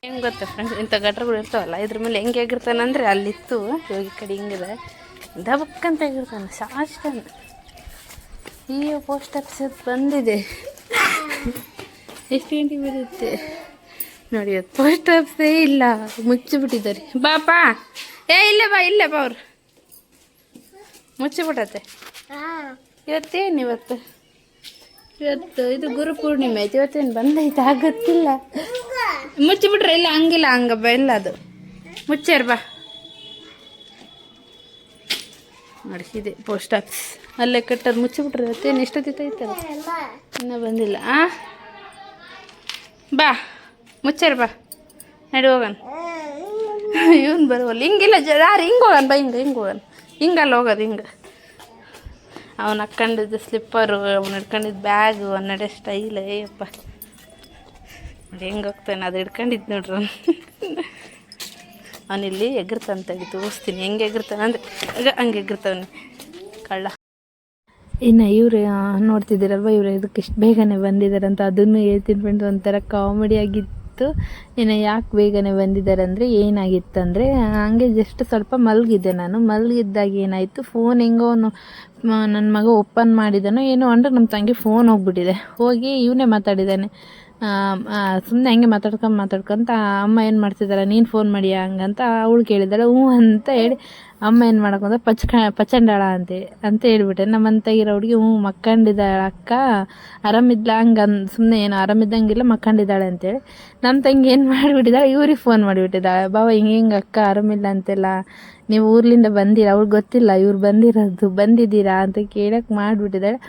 ಹೆಂಗೆ ಗೊತ್ತಾ ಫ್ರೆಂಡ್ಸ್, ಇಂಥ ಗಟ್ರಗಳು ಇರ್ತಾವಲ್ಲ, ಇದ್ರ ಮೇಲೆ ಹೆಂಗೆ ಆಗಿರ್ತಾನಂದರೆ ಅಲ್ಲಿತ್ತು ಇವಾಗ ಈ ಕಡೆ ಹಿಂಗಿದೆ ದಬಕ್ಕಂತ ಆಗಿರ್ತಾನೆ ಶಾಸ್ತಾನೆ. ಈ ಪೋಸ್ಟ್ ಆಫೀಸ್ ಬಂದಿದೆ, ಎಷ್ಟು ಗಂಟೆಗೆ ಬರುತ್ತೆ ನೋಡಿ. ಅದು ಪೋಸ್ಟ್ ಆಫೀಸೇ ಇಲ್ಲ, ಮುಚ್ಚಿಬಿಟ್ಟಿದ್ದಾರೆ. ಬಾಪಾ ಇಲ್ಲೇ ಬಾ ಅವ್ರು ಮುಚ್ಚಿಬಿಟ್ಟತೆ. ಇವತ್ತು ಇದು ಗುರು ಪೂರ್ಣಿಮೆ ಆಯ್ತು. ಇವತ್ತೇನು ಬಂದೈತೆ ಆಗುತ್ತಿಲ್ಲ. ಮುಚ್ಚಿಬಿಟ್ರೆ ಇಲ್ಲ, ಹಂಗಿಲ್ಲ ಹಂಗಬ್ಬ ಇಲ್ಲ, ಅದು ಮುಚ್ಚಾರ ಬಾ. ನೋಡಿ ಇದೆ ಪೋಸ್ಟ್ ಆಫೀಸ್, ಅಲ್ಲೇ ಕಟ್ಟೋದು ಮುಚ್ಚಿಬಿಟ್ರೆ ಇವತ್ತೇನು ಎಷ್ಟೊತ್ತಿತ್ತೈತಲ್ಲ ಇನ್ನೂ ಬಂದಿಲ್ಲ. ಬಾ ಮುಚ್ಚಾರ ಬಾ, ನಡಿ ಹೋಗೋಣ. ಇವನು ಬರುವಲ್ಲ, ಹಿಂಗಿಲ್ಲ ಯಾರು ಹಿಂಗೆ ಹೋಗೋಣ ಬಾ, ಹಿಂಗೆ ಹೋಗೋಣ. ಹಿಂಗಲ್ಲ ಹೋಗೋದು, ಹಿಂಗೆ ಅವನು ಹಾಕ್ಕೊಂಡಿದ್ದು ಸ್ಲಿಪ್ಪರು, ಅವ್ನು ಹಿಡ್ಕೊಂಡಿದ್ದು ಬ್ಯಾಗು, ನಡೆ ಸ್ಟೈಲ್ ಅಯ್ಯಪ್ಪ ನೋಡಿ ಹೆಂಗೆ ಹೋಗ್ತಾನೆ. ಅದು ಹಿಡ್ಕೊಂಡಿದ್ದು ನೋಡ್ರಿ ಅವನಿಲ್ಲಿ ಎಗರ್ತಾನೆ. ತೆಗಿ ತೋರಿಸ್ತೀನಿ ಹೆಂಗೆ ಎಗರ್ತಾನೆ ಅಂದರೆ ಹಂಗೆ ಎಗರ್ತಾವನೆ ಕಳ್ಳ. ಇನ್ನು ಇವರು ನೋಡ್ತಿದ್ದೀರಲ್ವ, ಇವರು ಇದಕ್ಕೆ ಇಷ್ಟು ಬೇಗನೆ ಬಂದಿದ್ದಾರೆ ಅಂತ ಅದನ್ನು ಹೇಳ್ತೀನಿ ಫ್ರೆಂಡ್ಸ್. ಒಂಥರ ಕಾಮಿಡಿ ಆಗಿತ್ತು. ಇನ್ನು ಯಾಕೆ ಬೇಗನೆ ಬಂದಿದ್ದಾರೆ ಅಂದರೆ ಏನಾಗಿತ್ತಂದರೆ, ಹಂಗೆ ಜಸ್ಟ್ ಸ್ವಲ್ಪ ಮಲಗಿದ್ದೆ ನಾನು. ಮಲಗಿದ್ದಾಗ ಏನಾಯಿತು, ಫೋನ್ ಹೆಂಗೋ ನನ್ನ ಮಗ ಓಪನ್ ಮಾಡಿದ್ದಾನೋ ಏನೋ ಅಂದ್ರೆ ನಮ್ಮ ತಂಗಿ ಫೋನ್ ಹೋಗ್ಬಿಟ್ಟಿದೆ. ಹೋಗಿ ಇವನೇ ಮಾತಾಡಿದ್ದಾನೆ. ಸುಮ್ಮನೆ ಹಂಗೆ ಮಾತಾಡ್ಕೊಂತ ಅಮ್ಮ ಏನು ಮಾಡ್ತಿದ್ದಾರೆ, ನೀನು ಫೋನ್ ಮಾಡಿಯಾ ಹಂಗಂತ ಅವಳು ಕೇಳಿದ್ದಾಳೆ. ಹ್ಞೂ ಅಂತ ಹೇಳಿ ಅಮ್ಮ ಏನು ಮಾಡೋಕ್ಕಂದ್ರೆ ಪಚಂಡಾಳ ಅಂತ ಹೇಳ್ಬಿಟ್ಟೆ. ನಮ್ಮ ಅಂತಾಗಿರೋ ಹುಡುಗಿ ಹ್ಞೂ ಮಕ್ಕಂಡಿದ್ದಾಳೆ ಅಕ್ಕ, ಆರಾಮಿದ್ಲ ಹಂಗೆ ಸುಮ್ಮನೆ ಏನು ಆರಾಮಿದ್ದಂಗಿಲ್ಲ ಮಕ್ಕಂಡಿದ್ದಾಳೆ ಅಂತೇಳಿ ನಮ್ಮ ತಂಗಿ ಏನು ಮಾಡಿಬಿಟ್ಟಿದ್ದಾಳೆ, ಇವ್ರಿಗೆ ಫೋನ್ ಮಾಡಿಬಿಟ್ಟಿದ್ದಾಳೆ. ಬಾವ ಹಿಂಗೆ ಅಕ್ಕ ಆರಾಮಿಲ್ಲ ಅಂತೆಲ್ಲ, ನೀವು ಊರ್ಲಿಂದ ಬಂದಿರ, ಅವ್ಳಿಗೆ ಗೊತ್ತಿಲ್ಲ ಇವ್ರು ಬಂದಿದ್ದೀರಾ ಅಂತ ಕೇಳಕ್ಕೆ ಮಾಡಿಬಿಟ್ಟಿದ್ದಾಳೆ.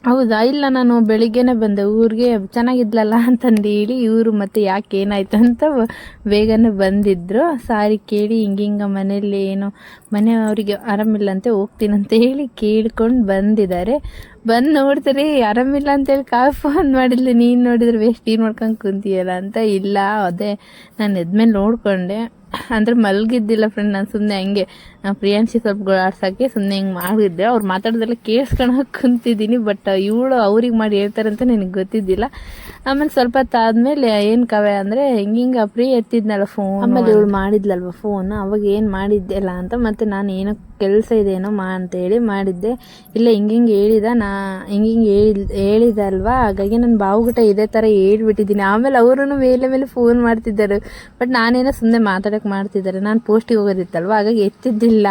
ಹೌದಾ, ಇಲ್ಲ ನಾನು ಬೆಳಿಗ್ಗೆನೇ ಬಂದೆ ಊರಿಗೆ, ಚೆನ್ನಾಗಿದ್ಲಲ್ಲ ಅಂತಂದು ಹೇಳಿ ಇವರು ಮತ್ತೆ ಯಾಕೆ ಏನಾಯ್ತು ಅಂತ ಬೇಗನೆ ಬಂದಿದ್ದರು. ಸಾರಿ ಕೇಳಿ ಹಿಂಗೆ ಮನೇಲಿ ಏನೋ ಮನೆಯವರಿಗೆ ಆರಾಮಿಲ್ಲ ಹೋಗ್ತೀನಂತ ಹೇಳಿ ಕೇಳ್ಕೊಂಡು ಬಂದಿದ್ದಾರೆ. ಬಂದು ನೋಡ್ತಾರೆ ಆರಾಮಿಲ್ಲ ಅಂತೇಳಿ ಫೋನ್ ಮಾಡಿದ್ಲಿ, ನೀನು ನೋಡಿದ್ರೆ ವೇಸ್ಟ್ ಏನು ಮಾಡ್ಕೊಂಡು ಕುಂತೀಯಲ್ಲ ಅಂತ. ಇಲ್ಲ ಅದೇ ನಾನು ಎದ್ಮೇಲೆ ನೋಡಿಕೊಂಡೆ ಅಂದರೆ ಮಲಗಿದ್ದಿಲ್ಲ ಫ್ರೆಂಡ್. ನಾನು ಸುಮ್ಮನೆ ಹಂಗೆ ಪ್ರಿಯಾಂಶಿ ಸ್ವಲ್ಪ ಗೋಳಾಡ್ಸೋಕ್ಕೆ ಸುಮ್ಮನೆ ಹಿಂಗೆ ಮಾಡಿದ್ದೆ. ಅವ್ರು ಮಾತಾಡೋದೆಲ್ಲ ಕೇಳಿಸ್ಕೊಳಕ್ಕೆ ಕುಂತಿದ್ದೀನಿ. ಬಟ್ ಇವಳು ಅವ್ರಿಗೆ ಮಾಡಿ ಹೇಳ್ತಾರಂತ ನನಗೆ ಗೊತ್ತಿದ್ದಿಲ್ಲ. ಆಮೇಲೆ ಸ್ವಲ್ಪ ಹೊತ್ತಾದ್ಮೇಲೆ ಏನು ಕವೆ ಅಂದರೆ ಹಿಂಗೆ ಪ್ರೀ ಎತ್ತಿದ್ನಲ್ಲ ಫೋನ್, ಆಮೇಲೆ ಇವಳು ಮಾಡಿದ್ಲಲ್ವ ಫೋನ್, ಅವಾಗ ಏನು ಮಾಡಿದ್ದೆಲ್ಲ ಅಂತ. ಮತ್ತು ನಾನು ಏನೋ ಕೆಲಸ ಇದೇನೋ ಅಂತೇಳಿ ಮಾಡಿದ್ದೆ. ಇಲ್ಲ ಹಿಂಗೆ ಹೇಳಿದ, ಹಿಂಗೆ ಹೇಳಿದಲ್ವಾ, ಹಾಗಾಗಿ ನನ್ನ ಬಾವುಗಟ ಇದೇ ಥರ ಹೇಳ್ಬಿಟ್ಟಿದ್ದೀನಿ. ಆಮೇಲೆ ಅವರೂ ಮೇಲೆ ಫೋನ್ ಮಾಡ್ತಿದ್ದಾರೆ. ಬಟ್ ನಾನೇನೋ ಸುಮ್ಮನೆ ಮಾತಾಡೋಕ್ಕೆ ಮಾಡ್ತಿದ್ದಾರೆ. ನಾನು ಪೋಸ್ಟಿಗೆ ಹೋಗೋದಿತ್ತಲ್ವ, ಹಾಗಾಗಿ ಎತ್ತಿದ್ದಿಲ್ಲ.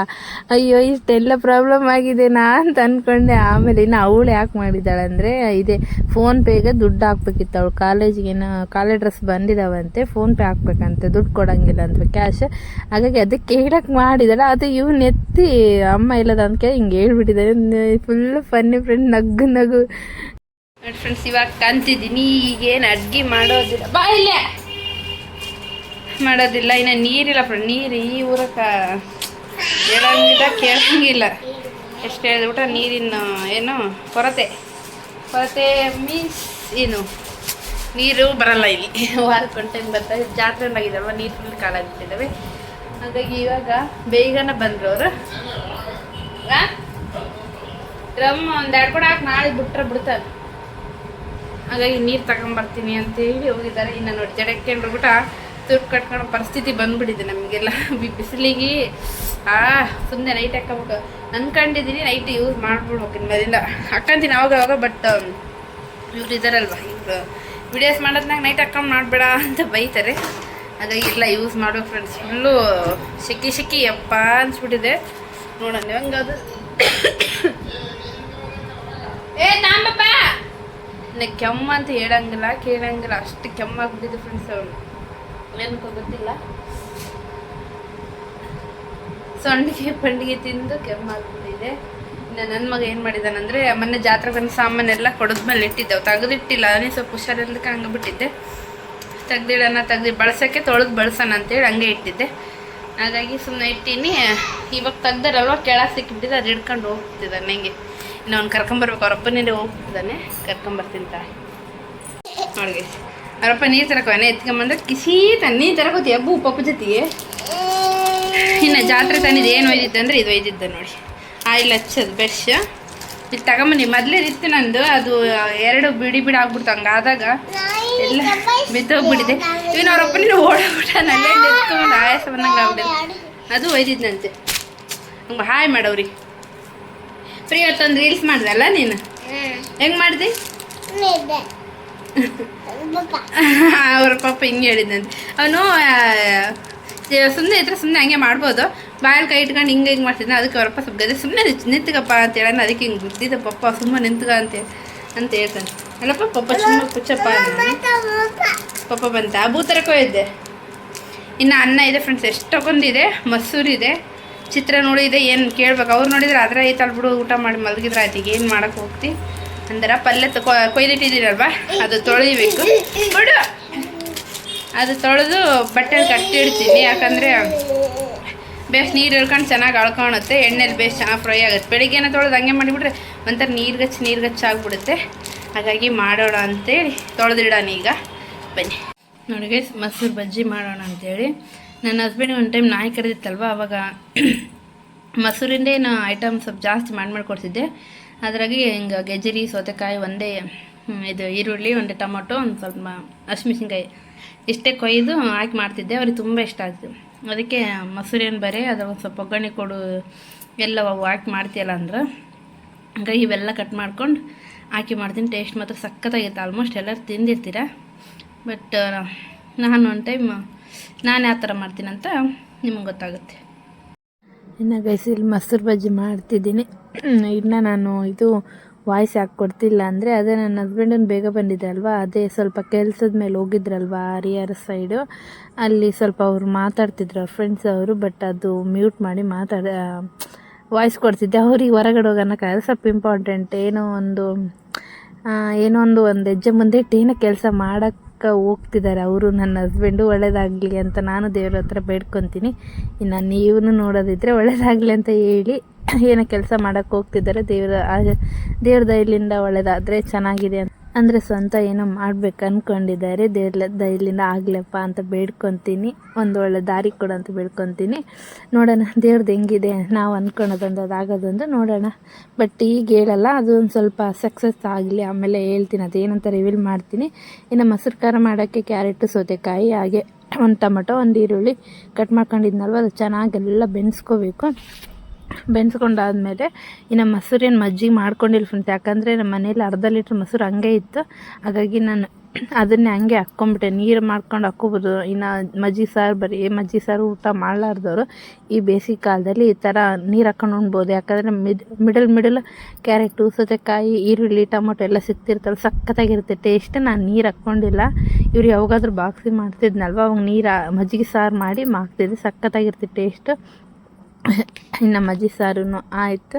ಅಯ್ಯೋ ಇಷ್ಟೆಲ್ಲ ಪ್ರಾಬ್ಲಮ್ ಆಗಿದೆ ಅಂತ ಅಂದ್ಕೊಂಡೆ. ಆಮೇಲೆ ಇನ್ನು ಅವಳು ಯಾಕೆ ಮಾಡಿದ್ದಾಳೆ ಅಂದರೆ, ಇದೆ ಫೋನ್ಪೇಗೆ ದುಡ್ಡು ಹಾಕ್ಬೇಕಿತ್ತು. ಅವಳು ಕಾಲೇಜಿಗೇನೋ ಕಾಲೇಜ್ ಡ್ರೆಸ್ ಬಂದಿದ್ದಾವಂತೆ, ಫೋನ್ಪೇ ಹಾಕ್ಬೇಕಂತೆ, ದುಡ್ಡು ಕೊಡೋಂಗಿಲ್ಲ ಅಂತ ಕ್ಯಾಶ್. ಹಾಗಾಗಿ ಅದಕ್ಕೆ ಹೇಳಕ್ಕೆ ಮಾಡಿದಾಳೆ. ಅದು ಇವನು ಎತ್ತಿ ಅಮ್ಮ ಇಲ್ಲದ ಅಂದ್ಕೆ ಹಿಂಗೆ ಹೇಳ್ಬಿಟ್ಟಿದ್ದಾರೆ. ಫುಲ್ಲು ಫನ್ನಿ ಫ್ರೆಂಡ್, ನಗು ನೋಡಿ ಫ್ರೆಂಡ್ಸ್. ಇವಾಗ ಕಂತಿದ್ದೀನಿ, ಈಗೇನು ಅಡ್ಗೆ ಮಾಡೋದಿಲ್ಲ, ಬಾ ಇಲ್ಲೇ ಮಾಡೋದಿಲ್ಲ. ಇನ್ನು ನೀರಿಲ್ಲ ಫ್ರೆಂಡ್, ನೀರು ಈ ಊರಕ್ಕೆ ಹೇಳಂಗಿಲ್ಲ ಕೇಳಂಗಿಲ್ಲ. ಎಷ್ಟು ಹೇಳಿದ್ಬಿಟ್ಟ ನೀರಿನ ಏನು ಕೊರತೆ ಮೀನ್ಸ್ ಏನು ನೀರು ಬರಲ್ಲ ಇಲ್ಲಿ. ವಾರಕ್ಕೆ ಟೈಮ್ ಬರ್ತಾರೆ, ಜಾತ್ರೆ ಆಗಿದ್ದಾವೆ, ನೀರು ಫುಲ್ ಕಾಲಾಗಿಟ್ಟಿದ್ದಾವೆ. ಹಾಗಾಗಿ ಇವಾಗ ಬೇಗನೆ ಬಂದರು ಅವರು. ಡ್ರಮ್ ಒಂದು 2 ಕೂಡ ಹಾಕಿ ನಾಳೆ ಬಿಡ್ತಾರೆ. ಹಾಗಾಗಿ ನೀರು ತಗೊಂಬರ್ತೀನಿ ಅಂತೇಳಿ ಹೋಗಿದ್ದಾರೆ. ಇನ್ನು ನೋಡಿ ಜಡಕ್ಕೆ ಬಿಟ್ಟ ದುಡ್ಡು ಕಟ್ಕೊಳ್ಳೋ ಪರಿಸ್ಥಿತಿ ಬಂದುಬಿಟ್ಟಿದೆ ನಮಗೆಲ್ಲ. ಬಿಸಿಲಿಗೆ ಸುಮ್ಮನೆ ನೈಟ್ ಹಾಕೋಬೇಕು ಅಂದ್ಕೊಂಡಿದ್ದೀನಿ. ನೈಟ್ ಯೂಸ್ ಮಾಡ್ಬಿಡ್ಬೇಕು ಇನ್ಮೇಲಿಂದ ಹಾಕ್ಕೊಂತೀನಿ ಅವಾಗ. ಬಟ್ ಇವ್ರು ಇದ್ದಾರಲ್ವ, ಇವರು ವಿಡಿಯೋಸ್ ಮಾಡೋದ್ನಾಗ ನೈಟ್ ಹಾಕೊಂಡು ಮಾಡಬೇಡ ಅಂತ ಬೈತಾರೆ. ಹಾಗಾಗಿ ಎಲ್ಲ ಯೂಸ್ ಮಾಡ್ಬೇಕು ಫ್ರೆಂಡ್ಸ್. ಫುಲ್ಲು ಶೆಕಿ ಯಪ್ಪ ಅನ್ಸ್ಬಿಟ್ಟಿದೆ. ನೋಡೋಣ ಹೆಂಗದು. ನಾಮಪ್ಪ ಕೆಮ್ಮ ಅಂತ ಹೇಳಂಗಿಲ್ಲ ಕೇಳಂಗಿಲ್ಲ, ಅಷ್ಟು ಕೆಮ್ಮಾಗ್ಬಿಟ್ಟಿದೆ ಫ್ರೆಂಡ್ಸ್. ಅವನು ಏನಕ್ಕೋ ಗೊತ್ತಿಲ್ಲ, ಪಂಡಿಗೆ ತಿಂದು ಕೆಮ್ಮಾಗ್ಬಿಟ್ಟಿದೆ. ಇನ್ನು ನನ್ನ ಮಗ ಏನು ಮಾಡಿದಾನಂದರೆ, ಮೊನ್ನೆ ಜಾತ್ರೆ ಬಂದು ಸಾಮಾನೆಲ್ಲ ಕೊಡದ್ಮೇಲೆ ಇಟ್ಟಿದ್ದೆವು, ತೆಗೆದಿಟ್ಟಿಲ್ಲ. ಅವನೇ ಸ್ವಲ್ಪ ಹುಷಾರಿಲ್ಲದಕ್ಕೆ ಹಂಗೆ ಬಿಟ್ಟಿದ್ದೆ. ತೆಗ್ದು ಬಳಸೋಕ್ಕೆ ಬಳಸೋಣ ಅಂತೇಳಿ ಹಂಗೆ ಇಟ್ಟಿದ್ದೆ. ಹಾಗಾಗಿ ಸುಮ್ಮನೆ ಇಟ್ಟೀನಿ. ಇವಾಗ ತೆಗ್ದಾರಲ್ವ ಕೆಳಗೆ ಸಿಕ್ಕಿಬಿಟ್ಟಿದೆ, ಅದು ಹಿಡ್ಕೊಂಡು ಹೋಗ್ತಿದ್ದಾನೆ ಹೆಂಗೆ. ಇನ್ನು ಅವ್ನು ಕರ್ಕೊಂಬರ್ಬೇಕು. ಅವರಪ್ಪನೇ ಹೋಗ್ತಿದ್ದಾನೆ, ಕರ್ಕೊಂಬರ್ತೀನಿ ತಾಯಿ. ಅವ್ರಿಗೆ ಅವರಪ್ಪ ನೀರು ತರಕೋನೆ ಎತ್ಕೊಂಬಂದ್ರೆ ಕಿಸಿ ನೀರು ತರಕೋತಿ ಹಬ್ಬು ಪಪ್ಪ ಜೊತೆಗೆ. ಇನ್ನು ಜಾತ್ರೆ ತಂದಿದ್ದು ಏನು ಒಯ್ದಿದ್ದೆ ಅಂದರೆ ಇದು ಒಯ್ದಿದ್ದೆ ನೋಡಿ, ಆಯಿಲ್ ಹಚ್ಚೋದು ಬ್ರಷ್. ಇದು ತಗೊಂಬನ್ನಿ. ಮೊದಲೇ ಇತ್ತು ನಂದು, ಅದು 2 ಬಿಡಿ ಆಗ್ಬಿಡ್ತು. ಹಂಗಾದಾಗ ಎಲ್ಲ ಬಿದ್ದೋಗ್ಬಿಟ್ಟಿದೆ. ಇವನು ಅವರಪ್ಪ ನೀನು ಓಡೋಗ್ಬಿಟ್ಟ, ನಲ್ಲೇ ಎತ್ಕೊಂಬಂದು ಆಯಾಸ ಬಂದಂಗೆ ಆಗ್ಬಿಟ್ಟಿದೆ. ಅದು ಒಯ್ದಿದ್ದಂತೆ. ಹಂಗೆ ಹಾಯ್ ಮಾಡವ್ರಿ. ಫ್ರೀ ಹೊತ್ತೊಂದು ರೀಲ್ಸ್ ಮಾಡ್ದಲ್ಲ ನೀನು, ಹೆಂಗೆ ಮಾಡಿದೆ? ಅವ್ರ ಪಾಪ ಹಿಂಗೆ ಹೇಳಿದ್ದಂತೆ. ಅವನು ಸುಮ್ಮನೆ ಇದ್ರೆ ಸುಮ್ಮನೆ ಹಂಗೆ ಮಾಡ್ಬೋದು, ಬಾಯಲ್ಲಿ ಕೈ ಇಟ್ಕೊಂಡು ಹಿಂಗೆ ಮಾಡ್ತಿದ್ದ. ಅದಕ್ಕೆ ಅವರಪ್ಪ ಸ್ವಲ್ಪ ಗದೆ ಸುಮ್ಮನೆ ನಿಂತ್ಕಪ್ಪ ಅಂತ ಹೇಳೋಣ. ಅದಕ್ಕೆ ಹಿಂಗೆ ಬಿಡ್ತಿದ್ದ ಪಪ್ಪ ಸುಮ್ಮನೆ ನಿಂತ್ಕ ಅಂತ ಹೇಳ್ತಾನೆ. ಅಲ್ಲಪ್ಪ ಪಪ್ಪ ಸುಮ್ಮನೆ ಪುಚ್ಚಪ್ಪ ಪಪ್ಪ ಬಂತ ಭೂತರಕ್ಕೂ ಇದ್ದೆ. ಇನ್ನು ಅನ್ನ ಇದೆ ಫ್ರೆಂಡ್ಸ್, ಎಷ್ಟು ತಗೊಂಡಿದೆ. ಮೊಸೂರಿದೆ, ಚಿತ್ರಾನ್ನ ಇದೆ. ಏನು ಕೇಳ್ಬೇಕು, ಅವ್ರು ನೋಡಿದ್ರೆ ಅದರ ಐತಲ್ ಬಿಡು, ಊಟ ಮಾಡಿ ಮಲಗಿದ್ರೆ ಆಯ್ತು. ಈಗ ಏನು ಮಾಡೋಕ್ಕೆ ಹೋಗ್ತಿ ಅಂದ್ರೆ ಪಲ್ಯ ಕೊಯ್ದಿಟ್ಟಿದ್ದೀರಲ್ವ, ಅದು ತೊಳಿಬೇಕು ಬಿಡು. ಅದು ತೊಳೆದು ಬಟ್ಟೆಲಿ ಕಟ್ಟಿ ಇಡ್ತೀನಿ. ಯಾಕಂದರೆ ಬೇಸ್ ನೀರು ಇಳ್ಕೊಂಡು ಚೆನ್ನಾಗಿ ಅಳ್ಕೊಳುತ್ತೆ, ಎಣ್ಣೆಲಿ ಬೇಸ್ ಚೆನ್ನಾಗಿ ಫ್ರೈ ಆಗುತ್ತೆ. ಬೆಳಿಗ್ಗೆನ ತೊಳೆದು ಹಂಗೆ ಮಾಡಿಬಿಟ್ರೆ ಒಂಥರ ನೀರ್ಗಚ್ಚ ಆಗಿಬಿಡುತ್ತೆ. ಹಾಗಾಗಿ ಮಾಡೋಣ ಅಂತೇಳಿ ತೊಳೆದಿಡೋಣ. ಈಗ ಬನ್ನಿ ನೋಡಿ ಗೈಸ್, ಮೊಸರು ಬಜ್ಜಿ ಮಾಡೋಣ ಅಂಥೇಳಿ. ನನ್ನ ಹಸ್ಬೆಂಡ್ ಒಂದು ಟೈಮ್ ನಾಯಿ ಕರೆದಿತ್ತಲ್ವ, ಆವಾಗ ಮೊಸರಿಂದ ಏನು ಐಟಮ್ ಸ್ವಲ್ಪ ಜಾಸ್ತಿ ಮಾಡಿಕೊಡ್ತಿದ್ದೆ. ಅದ್ರಾಗೆ ಹಿಂಗೆ ಗೆಜ್ಜರಿ, ಸೌತೆಕಾಯಿ, ಒಂದೇ ಇದು ಈರುಳ್ಳಿ, ಒಂದು ಟೊಮೊಟೊ, ಒಂದು ಸ್ವಲ್ಪ ಹಸಿಮೆಣ್ಸಿನ್ಕಾಯಿ ಇಷ್ಟೇ ಕೊಯ್ದು ಹಾಕಿ ಮಾಡ್ತಿದ್ದೆ. ಅವ್ರಿಗೆ ತುಂಬ ಇಷ್ಟ ಆಗ್ತಿತ್ತು. ಅದಕ್ಕೆ ಮೊಸರೇನು ಬರೀ ಅದ್ರ ಒಂದು ಸ್ವಲ್ಪ ಒಗ್ಗರಣೆ ಕೊಡು ಎಲ್ಲ ಹಾಕಿ ಮಾಡ್ತೀಯಲ್ಲ ಅಂದ್ರೆ, ಹಂಗಾಗಿ ಇವೆಲ್ಲ ಕಟ್ ಮಾಡ್ಕೊಂಡು ಹಾಕಿ ಮಾಡ್ತೀನಿ. ಟೇಸ್ಟ್ ಮಾತ್ರ ಸಖತ್ತಾಗಿತ್ತು. ಆಲ್ಮೋಸ್ಟ್ ಎಲ್ಲರೂ ತಿಂದಿರ್ತೀರ. ಬಟ್ ನಾನು ಒಂದು ಟೈಮ್ ನಾನು ಯಾವ ಥರ ಮಾಡ್ತೀನಂತ ನಿಮಗೆ ಗೊತ್ತಾಗುತ್ತೆ. ಇನ್ನು ಗೈಸ್ ಇಲ್ಲಿ ಮೊಸರು ಬಜ್ಜಿ ಮಾಡ್ತಿದ್ದೀನಿ. ಇನ್ನು ನಾನು ಇದು ವಾಯ್ಸ್ ಯಾಕೆ ಕೊಡ್ತಿಲ್ಲ ಅಂದರೆ, ಅದೇ ನನ್ನ ಹಸ್ಬೆಂಡನ್ನು ಬೇಗ ಬಂದಿದೆ ಅಲ್ವಾ, ಅದೇ ಸ್ವಲ್ಪ ಕೆಲಸದ ಮೇಲೆ ಹೋಗಿದ್ರಲ್ವ ಹರಿಹರ ಸೈಡು. ಅಲ್ಲಿ ಸ್ವಲ್ಪ ಅವರು ಮಾತಾಡ್ತಿದ್ರು, ಅವ್ರ ಫ್ರೆಂಡ್ಸ್ ಅವರು. ಬಟ್ ಅದು ಮ್ಯೂಟ್ ಮಾಡಿ ವಾಯ್ಸ್ ಕೊಡ್ತಿದ್ದೆ. ಅವ್ರಿಗೆ ಹೊರಗಡೆ ಹೋಗೋಣಕ್ಕಾಗಲ್ಲ, ಸ್ವಲ್ಪ ಇಂಪಾರ್ಟೆಂಟ್ ಏನೋ ಒಂದು ಹೆಜ್ಜೆ ಮುಂದೆ ಇಟ್ಟು ಕೆಲಸ ಮಾಡೋಕ್ಕೆ ಹೋಗ್ತಿದ್ದಾರೆ ಅವರು. ನನ್ನ ಹಸ್ಬೆಂಡು ಒಳ್ಳೇದಾಗಲಿ ಅಂತ ನಾನು ದೇವ್ರ ಹತ್ರ ಬೇಡ್ಕೊತೀನಿ. ಇನ್ನು ನೀವು ನೋಡೋದಿದ್ರೆ ಒಳ್ಳೇದಾಗಲಿ ಅಂತ ಹೇಳಿ ಏನೋ ಕೆಲಸ ಮಾಡೋಕ್ಕೆ ಹೋಗ್ತಿದ್ದಾರೆ. ದೇವ್ರ ದಯಲಿಂದ ಒಳ್ಳೇದಾದರೆ ಚೆನ್ನಾಗಿದೆ ಅಂದರೆ ಸ್ವಂತ ಏನೋ ಮಾಡ್ಬೇಕು ಅಂದ್ಕೊಂಡಿದ್ದಾರೆ. ದೇವ್ರ ದಯಲಿಂದ ಆಗಲಪ್ಪ ಅಂತ ಬೇಡ್ಕೊತೀನಿ. ಒಂದು ಒಳ್ಳೆ ದಾರಿ ಕೊಡು ಅಂತ ಬೇಡ್ಕೊತೀನಿ. ನೋಡೋಣ ದೇವ್ರದ್ದು ಹೆಂಗಿದೆ, ನಾವು ಅಂದ್ಕೊಳೋದೊಂದು ಅದಾಗೋದೊಂದು ನೋಡೋಣ. ಬಟ್ ಈಗ ಹೇಳಲ್ಲ, ಅದು ಒಂದು ಸ್ವಲ್ಪ ಸಕ್ಸಸ್ ಆಗಲಿ, ಆಮೇಲೆ ಹೇಳ್ತೀನಿ. ಅದೇನಂತ ರಿವೀಲ್ ಮಾಡ್ತೀನಿ. ಇನ್ನು ಮೊಸರು ಖಾರ ಮಾಡೋಕ್ಕೆ ಕ್ಯಾರೆಟು, ಸೌತೆಕಾಯಿ, ಹಾಗೆ ಒಂದು ಟೊಮೊಟೊ, ಒಂದು ಈರುಳ್ಳಿ ಕಟ್ ಮಾಡ್ಕೊಂಡಿದ್ನಲ್ವ, ಅದು ಚೆನ್ನಾಗೆಲ್ಲ ಬೆನ್ಸ್ಕೋಬೇಕು. ಬೆನ್ಸ್ಕೊಂಡಾದ್ಮೇಲೆ ಇನ್ನು ಮೊಸರೇನು ಮಜ್ಜಿಗೆ ಮಾಡ್ಕೊಂಡಿಲ್ಲ ಫ್ರೆಂಡ್ಸ್. ಯಾಕಂದರೆ ನಮ್ಮ ಮನೇಲಿ ಅರ್ಧ ಲೀಟ್ರ್ ಮೊಸರು ಹಂಗೆ ಇತ್ತು. ಹಾಗಾಗಿ ನಾನು ಅದನ್ನೇ ಹಂಗೆ ಹಾಕ್ಕೊಂಬಿಟ್ಟೆ. ನೀರು ಮಾಡ್ಕೊಂಡು ಹಾಕ್ಕೋಬೋದು. ಇನ್ನು ಮಜ್ಜಿಗೆ ಸಾರು ಊಟ ಮಾಡಲಾರ್ದವರು ಈ ಬೇಸಿಗೆ ಕಾಲದಲ್ಲಿ ಈ ಥರ ನೀರು ಹಾಕ್ಕೊಂಡು ಉಣ್ಬೋದು. ಯಾಕಂದರೆ ಮಿಡಲ್ ಕ್ಯಾರೆಟು, ಸೌತೆಕಾಯಿ, ಈರುಳ್ಳಿ, ಟೊಮೊಟೊ ಎಲ್ಲ ಸಿಗ್ತಿರ್ತಲ್ಲ, ಸಖತ್ತಾಗಿರುತ್ತೆ ಟೇಸ್ಟ್. ನಾನು ನೀರು ಹಾಕ್ಕೊಂಡಿಲ್ಲ. ಇವ್ರು ಯಾವಾಗಾದ್ರೂ ಬಾಕ್ಸಿ ಮಾಡ್ತಿದ್ನಲ್ವ, ಅವಾಗ ಮಜ್ಜಿಗೆ ಸಾರು ಮಾಡಿ ಮಾಡ್ತಿದ್ದೆ, ಸಖತ್ತಾಗಿರುತ್ತೆ ಟೇಸ್ಟ್. ಇನ್ನು ಮಜ್ಜಿಗೆ ಸಾರು ಆಯಿತು.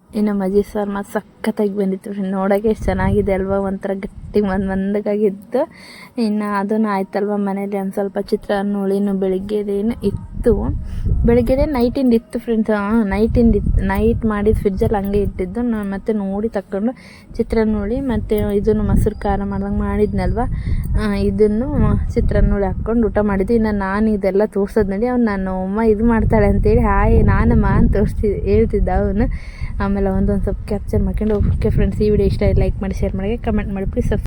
ಇನ್ನು ಮಜ್ಜಿಗೆ ಸಾರು ಮಾತ್ರ ಸಖತ್ತಾಗಿ ಬಂದಿತ್ತು. ನೋಡೋಕ್ಕೆ ಎಷ್ಟು ಚೆನ್ನಾಗಿದೆ ಅಲ್ವಾ, ಒಂಥರ ಗಟ್ಟಿ ಮಂದಗಾಗಿತ್ತು. ಇನ್ನು ಅದೂ ಆಯ್ತಲ್ವ. ಮನೇಲಿ ಒಂದು ಸ್ವಲ್ಪ ಚಿತ್ರಾನ್ನ ಹುಳಿನೂ ಬೆಳಿಗ್ಗೆದೇನು ಇತ್ತು, ನೈಟಿಂದ ಇತ್ತು ಫ್ರೆಂಡ್ಸ್. ನೈಟ್ ಮಾಡಿದ್ದು ಫ್ರಿಜ್ಜಲ್ಲಿ ಹಂಗೆ ಇಟ್ಟಿದ್ದು. ನಾನು ಮತ್ತೆ ನೋಡಿ ತಗೊಂಡು ಚಿತ್ರಾನ್ನ ಹುಳಿ ಮತ್ತು ಇದನ್ನು ಮೊಸರು ಖಾರ ಮಾಡ್ದಂಗೆ ಮಾಡಿದ್ನಲ್ವ, ಇದನ್ನು ಚಿತ್ರಾನ್ನ ಹುಳಿ ಹಾಕ್ಕೊಂಡು ಊಟ ಮಾಡಿದ್ದು. ಇನ್ನು ನಾನು ಇದೆಲ್ಲ ತೋರ್ಸೋದು ನೋಡಿ ಅವ್ನು, ನಾನು ಅಮ್ಮ ಇದು ಮಾಡ್ತಾಳೆ ಅಂತೇಳಿ ಹಾಯ್ ನಾನಮ್ಮ ಅಂತ ಹೇಳ್ತಿದ್ದ ಅವನು. ಆಮೇಲೆ ಒಂದೊಂದು ಸ್ವಲ್ಪ ಕ್ಯಾಪ್ಚರ್ ಮಾಡ್ಕೊಂಡು ಓಕೆ ಫ್ರೆಂಡ್ಸ್, ಈ ವಿಡಿಯೋ ಇಷ್ಟ ಲೈಕ್ ಮಾಡಿ, ಶೇರ್ ಮಾಡಿ, ಕಮೆಂಟ್ ಮಾಡಿ, ಪ್ಲೀಸ್